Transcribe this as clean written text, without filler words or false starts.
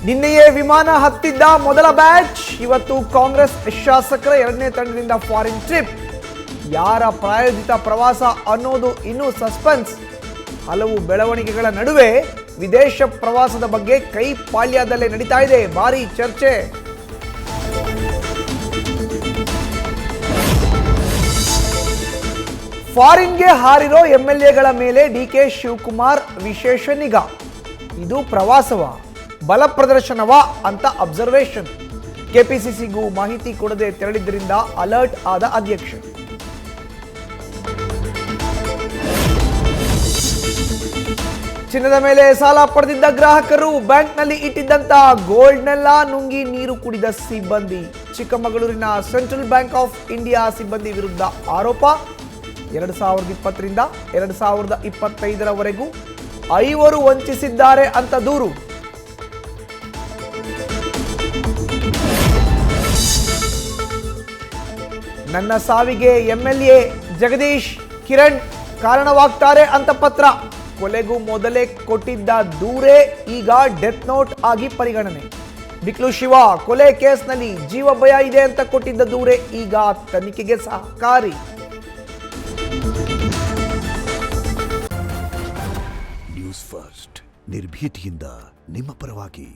ನಿನ್ನೆಯೇ ವಿಮಾನ ಹತ್ತಿದ್ದ ಮೊದಲ ಬ್ಯಾಚ್. ಇವತ್ತು ಕಾಂಗ್ರೆಸ್ ಶಾಸಕರ ಎರಡನೇ ತಂಡದಿಂದ ಫಾರಿನ್ ಟ್ರಿಪ್. ಯಾರ ಪ್ರಾಯೋಜಿತ ಪ್ರವಾಸ ಅನ್ನೋದು ಇನ್ನೂ ಸಸ್ಪೆನ್ಸ್. ಹಲವು ಬೆಳವಣಿಗೆಗಳ ನಡುವೆ ವಿದೇಶ ಪ್ರವಾಸದ ಬಗ್ಗೆ ಕೈ ಪಾಳ್ಯದಲ್ಲೇ ನಡೀತಾ ಇದೆ ಭಾರಿ ಚರ್ಚೆ. ಫಾರಿನ್ಗೆ ಹಾರಿರೋ ಎಂಎಲ್ಎಗಳ ಮೇಲೆ ಡಿಕೆ ಶಿವಕುಮಾರ್ ವಿಶೇಷ ನಿಗಾ. ಇದು ಪ್ರವಾಸವ, ಬಲ ಪ್ರದರ್ಶನವಾ ಅಂತ ಅಬ್ಸರ್ವೇಷನ್. ಕೆಪಿಸಿಸಿಗೂ ಮಾಹಿತಿ ಕೊಡದೆ ತೆರಳಿದ್ದರಿಂದ ಅಲರ್ಟ್ ಆದ ಅಧ್ಯಕ್ಷ. ಚಿನ್ನದ ಮೇಲೆ ಸಾಲ ಪಡೆದಿದ್ದ ಗ್ರಾಹಕರು ಬ್ಯಾಂಕ್ನಲ್ಲಿ ಇಟ್ಟಿದ್ದಂತ ಗೋಲ್ಡ್ನೆಲ್ಲ ನುಂಗಿ ನೀರು ಕುಡಿದ ಸಿಬ್ಬಂದಿ. ಚಿಕ್ಕಮಗಳೂರಿನ ಸೆಂಟ್ರಲ್ ಬ್ಯಾಂಕ್ ಆಫ್ ಇಂಡಿಯಾ ಸಿಬ್ಬಂದಿ ವಿರುದ್ಧ ಆರೋಪ. 2020ರಿಂದ 2025ರವರೆಗೂ 5 ವಂಚಿಸಿದ್ದಾರೆ ಅಂತ ದೂರು. ನನ್ನ ಸಾವಿಗೆ ಎಂಎಲ್ಎ ಜಗದೀಶ್ ಕಿರಣ್ ಕಾರಣವಾಗ್ತಾರೆ ಅಂತ ಪತ್ರ. ಕೊಲೆಗೂ ಮೊದಲೇ ಕೊಟ್ಟಿದ್ದ ದೂರೇ ಈಗ ಡೆತ್ ನೋಟ್ ಆಗಿ ಪರಿಗಣನೆ. ಬಿಕ್ಲು ಶಿವ ಕೊಲೆ ಕೇಸ್ನಲ್ಲಿ ಜೀವ ಭಯ ಇದೆ ಅಂತ ಕೊಟ್ಟಿದ್ದ ದೂರೇ ಈಗ ತನಿಖೆಗೆ ಸಹಕಾರಿ. ನ್ಯೂಸ್ ಫಸ್ಟ್ ನಿರ್ಭೀತಿಯಿಂದ ನಿಮ್ಮ ಪರವಾಗಿ.